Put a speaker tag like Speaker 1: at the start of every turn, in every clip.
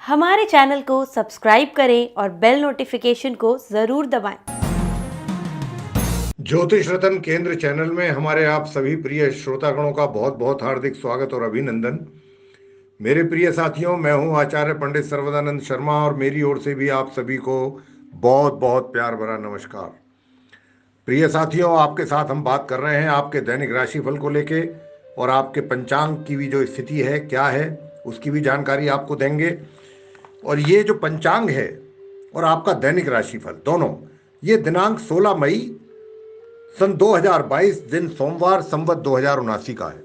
Speaker 1: हमारे चैनल को सब्सक्राइब करें और बेल नोटिफिकेशन को जरूर दबाएं।
Speaker 2: ज्योतिष रतन केंद्र चैनल में हमारे आप सभी प्रिय श्रोतागणों का बहुत बहुत हार्दिक स्वागत और अभिनंदन। मेरे प्रिय साथियों, मैं हूं आचार्य पंडित सर्वदानंद शर्मा और मेरी ओर से भी आप सभी को बहुत बहुत प्यार भरा नमस्कार। प्रिय साथियों, आपके साथ हम बात कर रहे हैं आपके दैनिक राशिफल को लेके और आपके पंचांग की भी जो स्थिति है क्या है उसकी भी जानकारी आपको देंगे। और ये जो पंचांग है और आपका दैनिक राशिफल दोनों, ये दिनांक 16 मई सन 2022 दिन सोमवार संवत 2079 का है।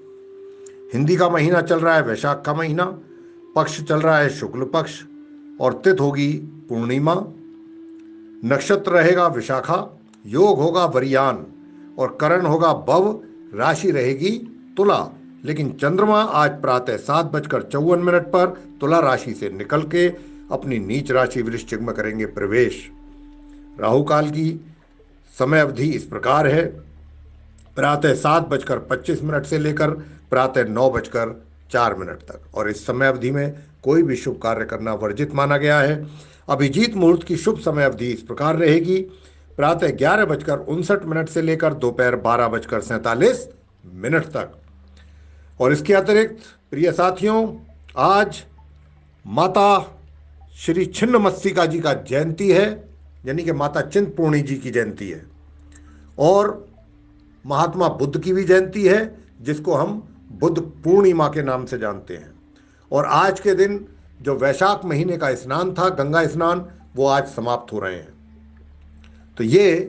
Speaker 2: हिंदी का महीना चल रहा है वैशाख का महीना, पक्ष चल रहा है शुक्ल पक्ष और तिथि होगी पूर्णिमा, नक्षत्र रहेगा विशाखा, योग होगा वरियान और करण होगा भव, राशि रहेगी तुला। लेकिन चंद्रमा आज प्रातः 7:54 पर तुला राशि से निकल के अपनी नीच राशि वृश्चिक में करेंगे प्रवेश। राहु काल की समय अवधि इस प्रकार है, प्रातः 7:25 से लेकर प्रातः 9:04 तक, और इस समय अवधि में कोई भी शुभ कार्य करना वर्जित माना गया है। अभिजीत मुहूर्त की शुभ समय अवधि इस प्रकार रहेगी, प्रातः 11:59 से लेकर दोपहर 12:47 तक। और इसके अतिरिक्त प्रिय साथियों, आज माता श्री छिन्नमस्तिका जी का जयंती है, यानी कि माता चिंतपूर्णी जी की जयंती है, और महात्मा बुद्ध की भी जयंती है जिसको हम बुद्ध पूर्णिमा के नाम से जानते हैं। और आज के दिन जो वैशाख महीने का स्नान था, गंगा स्नान, वो आज समाप्त हो रहे हैं। तो ये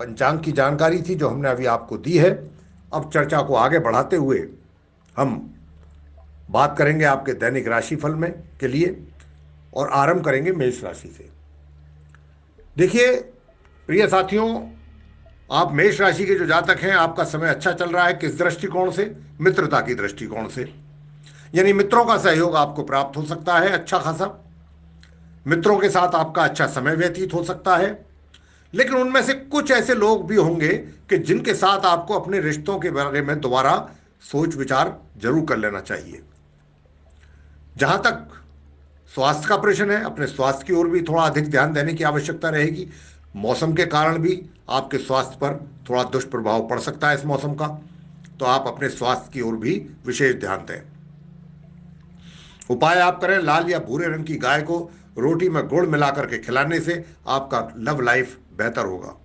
Speaker 2: पंचांग की जानकारी थी जो हमने अभी आपको दी है। अब चर्चा को आगे बढ़ाते हुए हम बात करेंगे आपके दैनिक राशिफल में के लिए और आरंभ करेंगे मेष राशि से। देखिए प्रिय साथियों, आप मेष राशि के जो जातक हैं, आपका समय अच्छा चल रहा है। किस दृष्टिकोण से? मित्रता की दृष्टिकोण से, यानी मित्रों का सहयोग आपको प्राप्त हो सकता है अच्छा खासा। मित्रों के साथ आपका अच्छा समय व्यतीत हो सकता है, लेकिन उनमें से कुछ ऐसे लोग भी होंगे कि जिनके साथ आपको अपने रिश्तों के बारे में दोबारा सोच विचार जरूर कर लेना चाहिए। जहां तक स्वास्थ्य का प्रश्न है, अपने स्वास्थ्य की ओर भी थोड़ा अधिक ध्यान देने की आवश्यकता रहेगी। मौसम के कारण भी आपके स्वास्थ्य पर थोड़ा दुष्प्रभाव पड़ सकता है इस मौसम का, तो आप अपने स्वास्थ्य की ओर भी विशेष ध्यान दें। उपाय आप करें, लाल या भूरे रंग की गाय को रोटी में गुड़ मिलाकर के खिलाने से आपका लव लाइफ बेहतर होगा।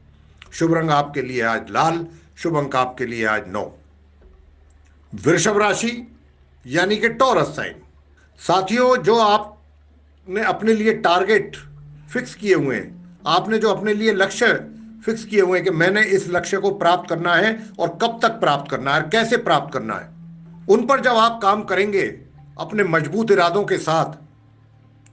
Speaker 2: शुभ रंग आपके लिए आज लाल, शुभ अंक आपके लिए आज 9। वृषभ राशि यानी कि टॉरस साइन। साथियों, जो आपने अपने लिए टारगेट फिक्स किए हुए हैं, आपने जो अपने लिए लक्ष्य फिक्स किए हुए हैं कि मैंने इस लक्ष्य को प्राप्त करना है और कब तक प्राप्त करना है, कैसे प्राप्त करना है, उन पर जब आप काम करेंगे अपने मजबूत इरादों के साथ,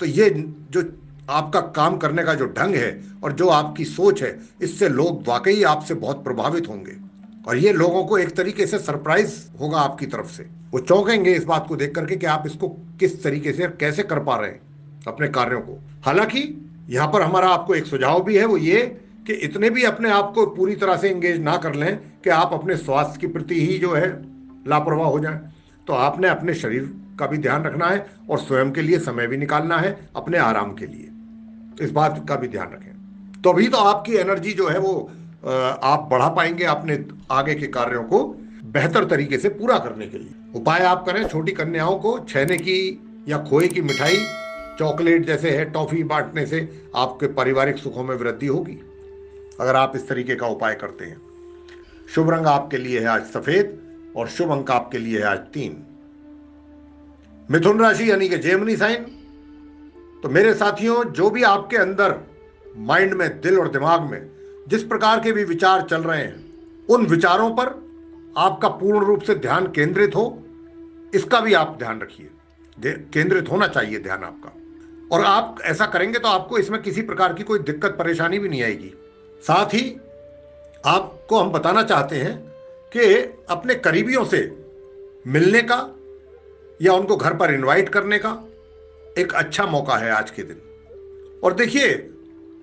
Speaker 2: तो ये जो आपका काम करने का जो ढंग है और जो आपकी सोच है, इससे लोग वाकई आपसे बहुत प्रभावित होंगे और ये लोगों को एक तरीके से सरप्राइज होगा आपकी तरफ से। वो चौंकेंगे इस बात को देख करके कि आप इसको किस तरीके से कैसे कर पा रहे हैं अपने कार्यों को। हालांकि यहां पर हमारा आपको एक सुझाव भी है, वो ये कि इतने भी अपने आप को पूरी तरह से एंगेज ना कर लें कि आप अपने स्वास्थ्य के प्रति ही जो है लापरवाह हो जाएं। तो आपने अपने शरीर का भी ध्यान रखना है और स्वयं के लिए समय भी निकालना है अपने आराम के लिए, इस बात का भी ध्यान रखें। तो अभी तो आपकी एनर्जी जो है वो आप बढ़ा पाएंगे अपने आगे के कार्यों को बेहतर तरीके से पूरा करने के लिए। उपाय आप करें, छोटी कन्याओं को छेने की या खोए की मिठाई, चॉकलेट जैसे है, टॉफी बांटने से आपके पारिवारिक सुखों में वृद्धि होगी अगर आप इस तरीके का उपाय करते हैं। शुभ रंग आपके लिए है आज सफेद और शुभ अंक आपके लिए है आज 3। मिथुन राशि यानी कि जेमिनी साइन। तो मेरे साथियों, जो भी आपके अंदर माइंड में, दिल और दिमाग में जिस प्रकार के भी विचार चल रहे हैं, उन विचारों पर आपका पूर्ण रूप से ध्यान केंद्रित हो, इसका भी आप ध्यान रखिए। केंद्रित होना चाहिए ध्यान आपका, और आप ऐसा करेंगे तो आपको इसमें किसी प्रकार की कोई दिक्कत परेशानी भी नहीं आएगी। साथ ही आपको हम बताना चाहते हैं कि अपने करीबियों से मिलने का या उनको घर पर इनवाइट करने का एक अच्छा मौका है आज के दिन। और देखिए,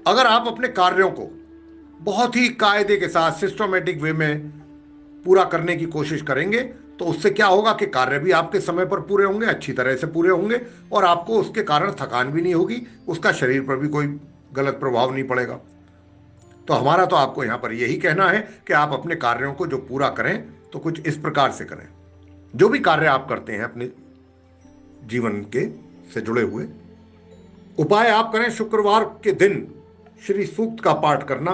Speaker 2: अगर आप अपने कार्यों को बहुत ही कायदे के साथ सिस्टमेटिक वे में पूरा करने की कोशिश करेंगे तो उससे क्या होगा कि कार्य भी आपके समय पर पूरे होंगे, अच्छी तरह से पूरे होंगे, और आपको उसके कारण थकान भी नहीं होगी, उसका शरीर पर भी कोई गलत प्रभाव नहीं पड़ेगा। तो हमारा तो आपको यहां पर यही कहना है कि आप अपने कार्यों को जो पूरा करें तो कुछ इस प्रकार से करें। जो भी कार्य आप करते हैं अपने जीवन के से जुड़े हुए, उपाय आप करें शुक्रवार के दिन श्री सूक्त का पाठ करना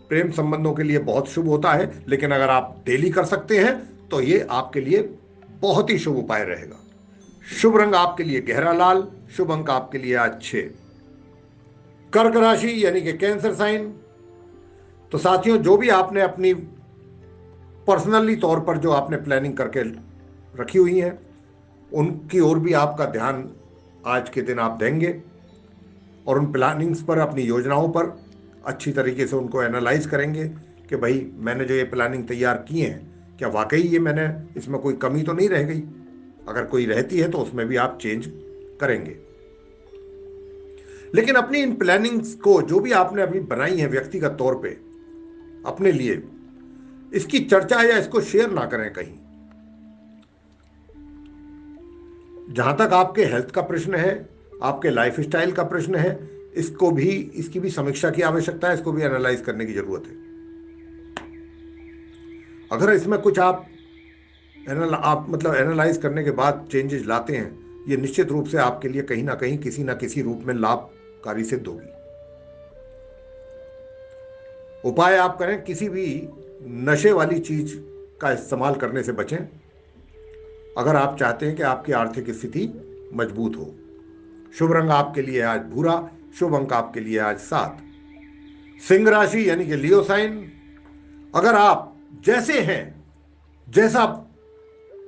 Speaker 2: प्रेम संबंधों के लिए बहुत शुभ होता है, लेकिन अगर आप डेली कर सकते हैं तो ये आपके लिए बहुत ही शुभ उपाय रहेगा। शुभ रंग आपके लिए गहरा लाल, शुभ अंक आपके लिए आज 6। कर्क राशि यानी कि कैंसर साइन। तो साथियों, जो भी आपने अपनी पर्सनली तौर पर जो आपने प्लानिंग करके रखी हुई है, उनकी ओर भी आपका ध्यान आज के दिन आप देंगे, और उन प्लानिंग्स पर, अपनी योजनाओं पर अच्छी तरीके से उनको एनालाइज करेंगे कि भाई मैंने जो ये प्लानिंग तैयार की है, क्या वाकई ये मैंने इसमें कोई कमी तो नहीं रह गई? अगर कोई रहती है तो उसमें भी आप चेंज करेंगे। लेकिन अपनी इन प्लानिंग्स को जो भी आपने अभी बनाई है व्यक्तिगत तौर पे अपने लिए, इसकी चर्चा या इसको शेयर ना करें कहीं। जहां तक आपके हेल्थ का प्रश्न है, आपके लाइफ स्टाइल का प्रश्न है, इसकी भी समीक्षा की आवश्यकता है, इसको भी एनालाइज करने की जरूरत है। अगर इसमें कुछ आप मतलब एनालाइज करने के बाद चेंजेस लाते हैं, ये निश्चित रूप से आपके लिए कहीं ना किसी रूप में लाभकारी सिद्ध होगी। उपाय आप करें, किसी भी नशे वाली चीज का इस्तेमाल करने से बचें अगर आप चाहते हैं कि आपकी आर्थिक स्थिति मजबूत हो। शुभ रंग आपके लिए आज भूरा, शुभ अंक आपके लिए आज 7। सिंह राशि यानी कि लियो साइन। अगर आप जैसे हैं, जैसा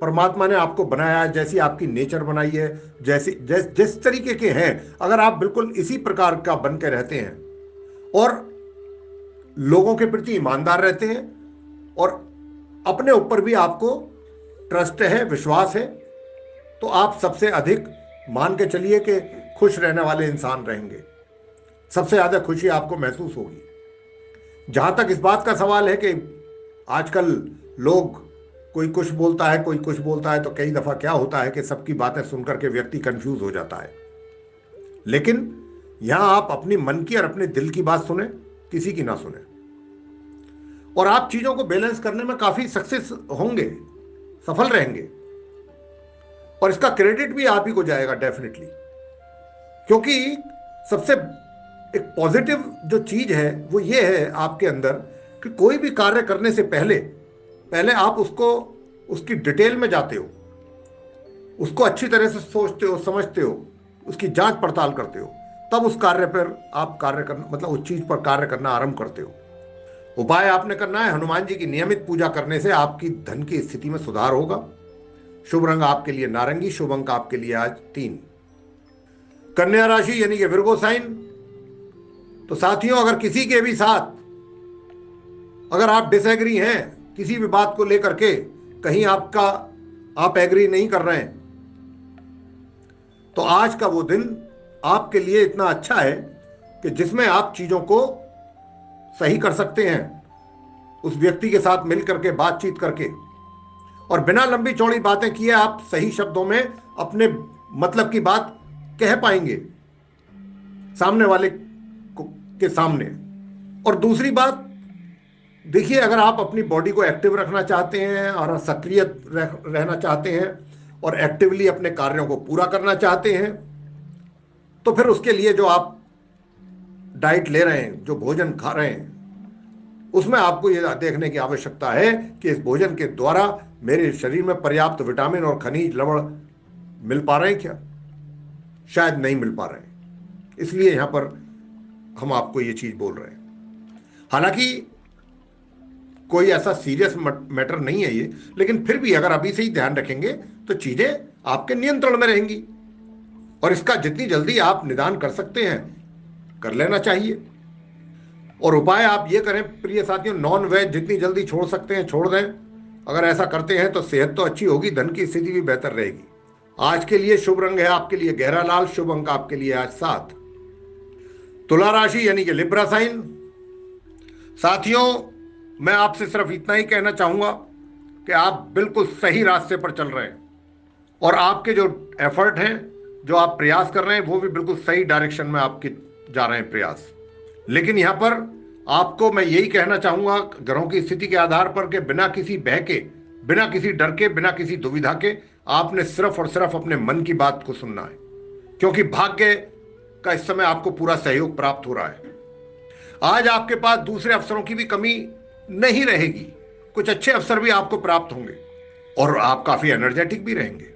Speaker 2: परमात्मा ने आपको बनाया है, जैसी आपकी नेचर बनाई है, जिस तरीके के हैं, अगर आप बिल्कुल इसी प्रकार का बन के रहते हैं और लोगों के प्रति ईमानदार रहते हैं और अपने ऊपर भी आपको ट्रस्ट है, विश्वास है, तो आप सबसे अधिक मान के चलिए कि खुश रहने वाले इंसान रहेंगे। सबसे ज्यादा खुशी आपको महसूस होगी। जहां तक इस बात का सवाल है कि आजकल लोग, कोई कुछ बोलता है, कोई कुछ बोलता है, तो कई दफा क्या होता है कि सबकी बातें सुनकर के व्यक्ति कंफ्यूज हो जाता है। लेकिन यहां आप अपनी मन की और अपने दिल की बात सुने, किसी की ना सुने, और आप चीजों को बैलेंस करने में काफी सक्सेस होंगे, सफल रहेंगे, और इसका क्रेडिट भी आप ही को जाएगा डेफिनेटली। क्योंकि सबसे एक पॉजिटिव जो चीज है वो ये है आपके अंदर कि कोई भी कार्य करने से पहले आप उसकी डिटेल में जाते हो, उसको अच्छी तरह से सोचते हो, समझते हो, उसकी जांच पड़ताल करते हो, तब उस कार्य पर आप कार्य करना, मतलब उस चीज पर कार्य करना आरंभ करते हो। उपाय आपने करना है, हनुमान जी की नियमित पूजा करने से आपकी धन की स्थिति में सुधार होगा। शुभ रंग आपके लिए नारंगी, शुभ अंक आपके लिए आज 3। कन्या राशि यानी कि विर्गो साइन। तो साथियों, अगर किसी के भी साथ अगर आप डिसएग्री हैं किसी भी बात को लेकर के, कहीं आप एग्री नहीं कर रहे हैं, तो आज का वो दिन आपके लिए इतना अच्छा है कि जिसमें आप चीजों को सही कर सकते हैं, उस व्यक्ति के साथ मिलकर के बातचीत करके, और बिना लंबी चौड़ी बातें किए आप सही शब्दों में अपने मतलब की बात कह पाएंगे सामने वाले के सामने। और दूसरी बात, देखिए, अगर आप अपनी बॉडी को एक्टिव रखना चाहते हैं और सक्रिय रहना चाहते हैं और एक्टिवली अपने कार्यों को पूरा करना चाहते हैं, तो फिर उसके लिए जो आप डाइट ले रहे हैं, जो भोजन खा रहे हैं, उसमें आपको यह देखने की आवश्यकता है कि इस भोजन के द्वारा मेरे शरीर में पर्याप्त विटामिन और खनिज लवण मिल पा रहे हैं क्या? शायद नहीं मिल पा रहे हैं। इसलिए यहां पर हम आपको ये चीज बोल रहे हैं। हालांकि कोई ऐसा सीरियस मैटर नहीं है ये, लेकिन फिर भी अगर अभी से ही ध्यान रखेंगे तो चीजें आपके नियंत्रण में रहेंगी, और इसका जितनी जल्दी आप निदान कर सकते हैं कर लेना चाहिए। और उपाय आप ये करें प्रिय साथियों, नॉन वेज जितनी जल्दी छोड़ सकते हैं छोड़ दें। अगर ऐसा करते हैं तो सेहत तो अच्छी होगी, धन की स्थिति भी बेहतर रहेगी। आज के लिए शुभ रंग है आपके लिए गहरा लाल, शुभ अंक आपके लिए आज 7। तुला राशि यानी कि लिब्रा साइन। साथियों, मैं आपसे सिर्फ इतना ही कहना चाहूंगा कि आप बिल्कुल सही रास्ते पर चल रहे हैं और आपके जो एफर्ट हैं, जो आप प्रयास कर रहे हैं, वो भी बिल्कुल सही डायरेक्शन में आपके जा रहे हैं प्रयास। लेकिन यहां पर आपको मैं यही कहना चाहूंगा ग्रहों की स्थिति के आधार पर कि बिना किसी भय के, बिना किसी डर के, बिना किसी दुविधा के आपने सिर्फ और सिर्फ अपने मन की बात को सुनना है, क्योंकि भाग्य का इस समय आपको पूरा सहयोग प्राप्त हो रहा है। आज आपके पास दूसरे अवसरों की भी कमी नहीं रहेगी, कुछ अच्छे अवसर भी आपको प्राप्त होंगे और आप काफी एनर्जेटिक भी रहेंगे।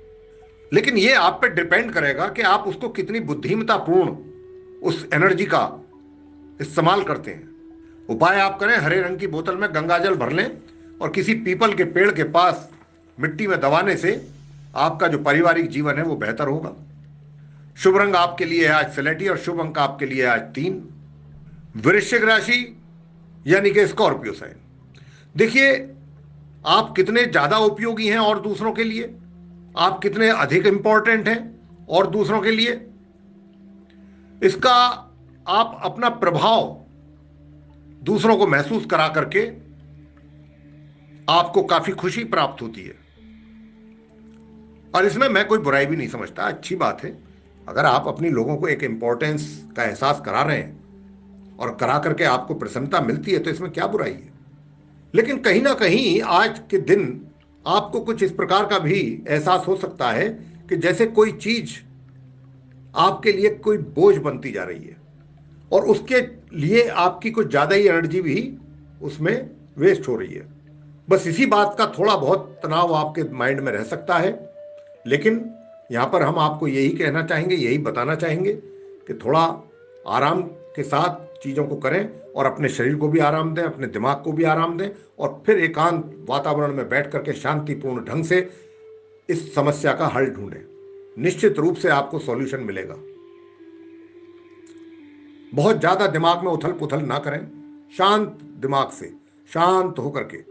Speaker 2: लेकिन यह आप पे डिपेंड करेगा कि आप उसको कितनी बुद्धिमत्तापूर्ण उस एनर्जी का इस्तेमाल करते हैं। उपाय आप करें, हरे रंग की बोतल में गंगाजल भर लें और किसी पीपल के पेड़ के पास मिट्टी में दबाने से आपका जो पारिवारिक जीवन है वो बेहतर होगा। शुभ रंग आपके लिए है आज स्लेटी और शुभ अंक आपके लिए आज 3। वृश्चिक राशि यानी कि स्कॉर्पियो साइन। देखिए, आप कितने ज्यादा उपयोगी हैं और दूसरों के लिए, आप कितने अधिक इंपॉर्टेंट हैं और दूसरों के लिए, इसका आप अपना प्रभाव दूसरों को महसूस करा करके आपको काफी खुशी प्राप्त होती है। और इसमें मैं कोई बुराई भी नहीं समझता, अच्छी बात है। अगर आप अपनी लोगों को एक इंपॉर्टेंस का एहसास करा रहे हैं और करा करके आपको प्रसन्नता मिलती है तो इसमें क्या बुराई है। लेकिन कहीं ना कहीं आज के दिन आपको कुछ इस प्रकार का भी एहसास हो सकता है कि जैसे कोई चीज आपके लिए कोई बोझ बनती जा रही है और उसके लिए आपकी कुछ ज्यादा ही एनर्जी भी उसमें वेस्ट हो रही है। बस इसी बात का थोड़ा बहुत तनाव आपके माइंड में रह सकता है। लेकिन यहां पर हम आपको यही कहना चाहेंगे, यही बताना चाहेंगे कि थोड़ा आराम के साथ चीजों को करें और अपने शरीर को भी आराम दें, अपने दिमाग को भी आराम दें और फिर एकांत वातावरण में बैठ करके शांतिपूर्ण ढंग से इस समस्या का हल ढूंढें। निश्चित रूप से आपको सॉल्यूशन मिलेगा। बहुत ज्यादा दिमाग में उथल पुथल ना करें, शांत दिमाग से शांत होकर के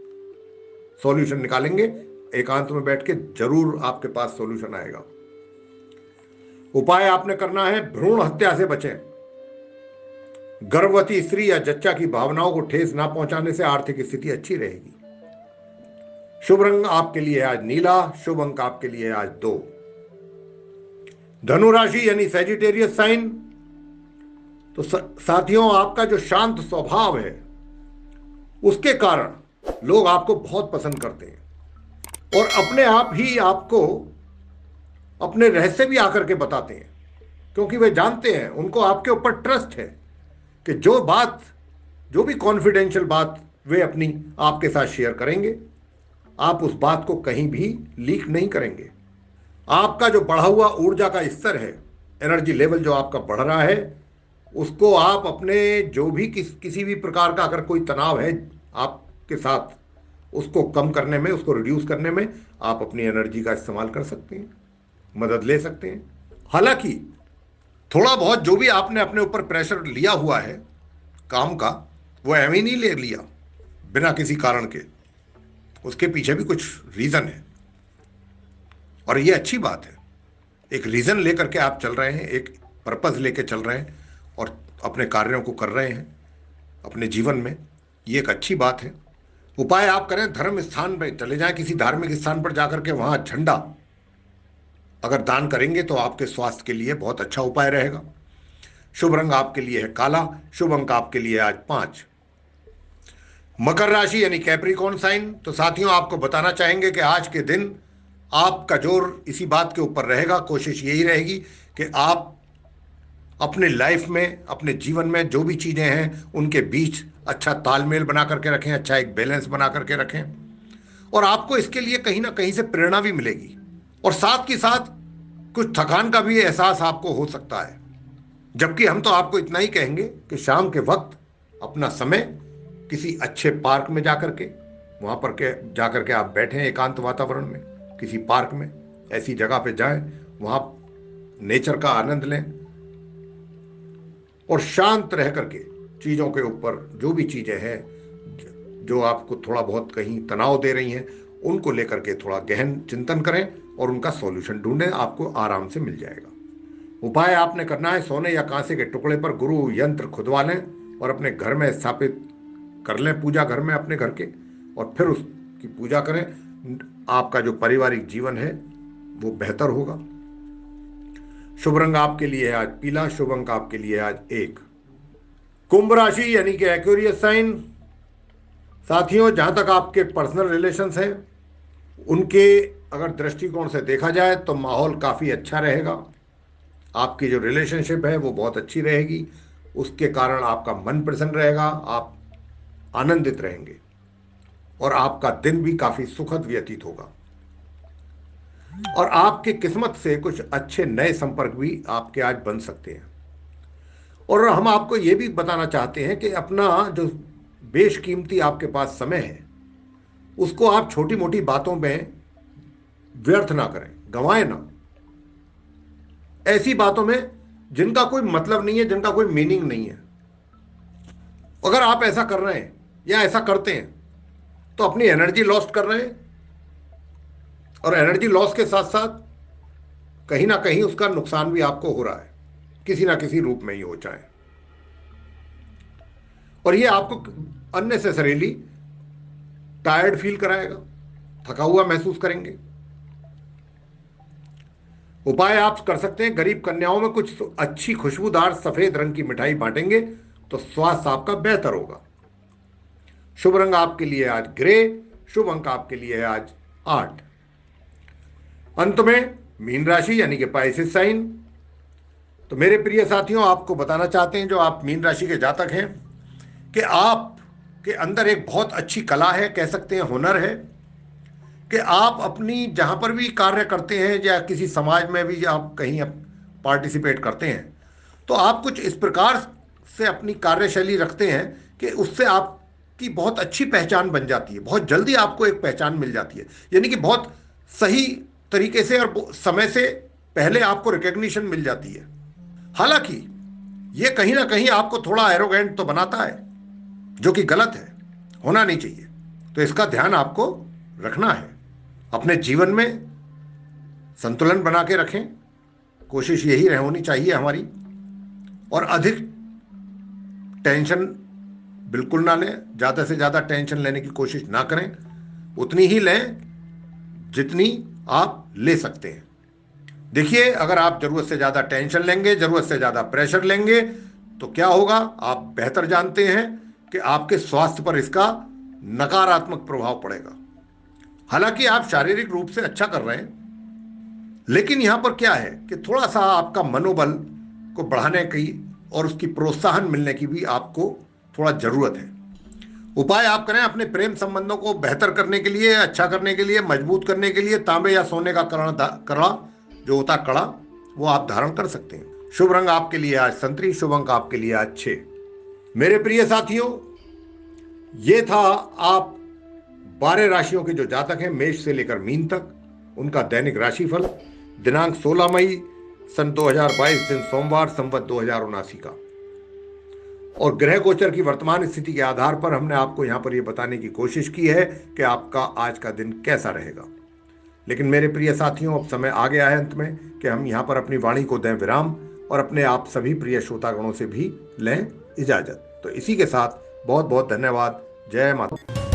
Speaker 2: सॉल्यूशन निकालेंगे। एकांत में बैठ के जरूर आपके पास सॉल्यूशन आएगा। उपाय आपने करना है, भ्रूण हत्या से बचें। गर्भवती स्त्री या जच्चा की भावनाओं को ठेस ना पहुंचाने से आर्थिक स्थिति अच्छी रहेगी। शुभ रंग आपके लिए आज नीला, शुभ अंक आपके लिए आज 2। धनु राशि यानी सैजिटेरियस साइन। तो साथियों, आपका जो शांत स्वभाव है उसके कारण लोग आपको बहुत पसंद करते हैं और अपने आप ही आपको अपने रहस्य भी आकर के बताते हैं, क्योंकि वे जानते हैं, उनको आपके ऊपर ट्रस्ट है कि जो भी कॉन्फिडेंशियल बात वे अपनी आपके साथ शेयर करेंगे, आप उस बात को कहीं भी लीक नहीं करेंगे। आपका जो बढ़ा हुआ ऊर्जा का स्तर है, एनर्जी लेवल जो आपका बढ़ रहा है, उसको आप अपने जो भी किसी भी प्रकार का अगर कोई तनाव है आपके साथ, उसको कम करने में, उसको रिड्यूस करने में आप अपनी एनर्जी का इस्तेमाल कर सकते हैं, मदद ले सकते हैं। हालांकि थोड़ा बहुत जो भी आपने अपने ऊपर प्रेशर लिया हुआ है काम का, वो एवं ही नहीं ले लिया बिना किसी कारण के, उसके पीछे भी कुछ रीजन है और ये अच्छी बात है। एक रीजन लेकर के आप चल रहे हैं, एक पर्पस लेके चल रहे हैं और अपने कार्यों को कर रहे हैं अपने जीवन में, ये एक अच्छी बात है। उपाय आप करें, धर्म स्थान पर चले जाएं, किसी धार्मिक स्थान पर जाकर के वहां झंडा अगर दान करेंगे तो आपके स्वास्थ्य के लिए बहुत अच्छा उपाय रहेगा। शुभ रंग आपके लिए है काला, शुभ अंक आपके लिए आज 5। मकर राशि यानी कैप्रिकॉर्न साइन। तो साथियों, आपको बताना चाहेंगे कि आज के दिन आपका जोर इसी बात के ऊपर रहेगा, कोशिश यही रहेगी कि आप अपने लाइफ में, अपने जीवन में जो भी चीजें हैं उनके बीच अच्छा तालमेल बना करके रखें, अच्छा एक बैलेंस बना करके रखें और आपको इसके लिए कहीं ना कहीं से प्रेरणा भी मिलेगी और साथ ही साथ कुछ थकान का भी एहसास आपको हो सकता है। जबकि हम तो आपको इतना ही कहेंगे कि शाम के वक्त अपना समय किसी अच्छे पार्क में जाकर के, वहां पर के जाकर के आप बैठें एकांत वातावरण में, किसी पार्क में, ऐसी जगह पे जाएं, वहां नेचर का आनंद लें और शांत रह करके चीजों के ऊपर जो भी चीजें हैं जो आपको थोड़ा बहुत कहीं तनाव दे रही हैं, उनको लेकर के थोड़ा गहन चिंतन करें और उनका सॉल्यूशन ढूंढें, आपको आराम से मिल जाएगा। उपाय आपने करना है, सोने या कांसे के टुकड़े पर गुरु यंत्र खुदवा लें और अपने घर में स्थापित कर लें, पूजा घर में अपने घर के, और फिर उसकी पूजा करें। आपका जो पारिवारिक जीवन है वो बेहतर होगा। शुभ रंग आपके लिए है आज पीला, शुभ अंक आपके लिए है आज 1। कुंभ राशि यानी कि एक्वेरियस साइन। साथियों, जहां तक आपके पर्सनल रिलेशंस हैं उनके अगर दृष्टिकोण से देखा जाए तो माहौल काफ़ी अच्छा रहेगा। आपकी जो रिलेशनशिप है वो बहुत अच्छी रहेगी, उसके कारण आपका मन प्रसन्न रहेगा, आप आनंदित रहेंगे और आपका दिन भी काफ़ी सुखद व्यतीत होगा। और आपके किस्मत से कुछ अच्छे नए संपर्क भी आपके आज बन सकते हैं। और हम आपको ये भी बताना चाहते हैं कि अपना जो बेशकीमती आपके पास समय है उसको आप छोटी मोटी बातों में व्यर्थ ना करें, गंवाएं ना। ऐसी बातों में जिनका कोई मतलब नहीं है, जिनका कोई मीनिंग नहीं है। अगर आप ऐसा कर रहे हैं या ऐसा करते हैं तो अपनी एनर्जी लॉस्ट कर रहे हैं, और एनर्जी लॉस के साथ साथ कहीं ना कहीं उसका नुकसान भी आपको हो रहा है, किसी ना किसी रूप में ही हो चाहे। और ये आपको अननेसेसरीली टायर्ड फील कराएगा, थका हुआ महसूस करेंगे। उपाय आप कर सकते हैं, गरीब कन्याओं में कुछ अच्छी खुशबूदार सफेद रंग की मिठाई बांटेंगे तो स्वास्थ्य आपका बेहतर होगा। शुभ रंग आपके लिए आज ग्रे, शुभ अंक आपके लिए है आज 8। अंत में मीन राशि यानी कि पाइसेस साइन। तो मेरे प्रिय साथियों, आपको बताना चाहते हैं जो आप मीन राशि के जातक हैं कि आप के अंदर एक बहुत अच्छी कला है, कह सकते हैं हुनर है, कि आप अपनी जहाँ पर भी कार्य करते हैं या किसी समाज में भी आप कहीं पार्टिसिपेट करते हैं तो आप कुछ इस प्रकार से अपनी कार्यशैली रखते हैं कि उससे आपकी बहुत अच्छी पहचान बन जाती है। बहुत जल्दी आपको एक पहचान मिल जाती है, यानी कि बहुत सही तरीके से और समय से पहले आपको रिकग्निशन मिल जाती है। हालांकि ये कहीं ना कहीं आपको थोड़ा एरोगेंट तो बनाता है, जो कि गलत है, होना नहीं चाहिए। तो इसका ध्यान आपको रखना है। अपने जीवन में संतुलन बना के रखें, कोशिश यही होनी चाहिए हमारी। और अधिक टेंशन बिल्कुल ना लें, ज़्यादा से ज़्यादा टेंशन लेने की कोशिश ना करें, उतनी ही लें जितनी आप ले सकते हैं। देखिए, अगर आप ज़रूरत से ज़्यादा टेंशन लेंगे, ज़रूरत से ज़्यादा प्रेशर लेंगे तो क्या होगा, आप बेहतर जानते हैं कि आपके स्वास्थ्य पर इसका नकारात्मक प्रभाव पड़ेगा। हालांकि आप शारीरिक रूप से अच्छा कर रहे हैं, लेकिन यहां पर क्या है कि थोड़ा सा आपका मनोबल को बढ़ाने की और उसकी प्रोत्साहन मिलने की भी आपको थोड़ा ज़रूरत है। उपाय आप करें अपने प्रेम संबंधों को बेहतर करने के लिए, अच्छा करने के लिए, मजबूत करने के लिए तांबे या सोने का कड़ा जो होता कड़ा वो आप धारण कर सकते हैं। शुभ रंग आपके लिए आज संतरी, शुभ अंक आपके लिए आज 6। मेरे प्रिय साथियों, ये था आप 12 राशियों के जो जातक हैं मेष से लेकर मीन तक, उनका दैनिक राशिफल दिनांक 16 मई सन 2022 दिन सोमवार संवत 2079 का। और ग्रह गोचर की वर्तमान स्थिति के आधार पर हमने आपको यहां पर यह बताने की कोशिश की है कि आपका आज का दिन कैसा रहेगा। लेकिन मेरे प्रिय साथियों, अब समय आ गया है अंत में कि हम यहां पर अपनी वाणी को दें विराम और अपने आप सभी प्रिय श्रोतागणों से भी लें इजाजत। तो इसी के साथ बहुत बहुत धन्यवाद। जय माता।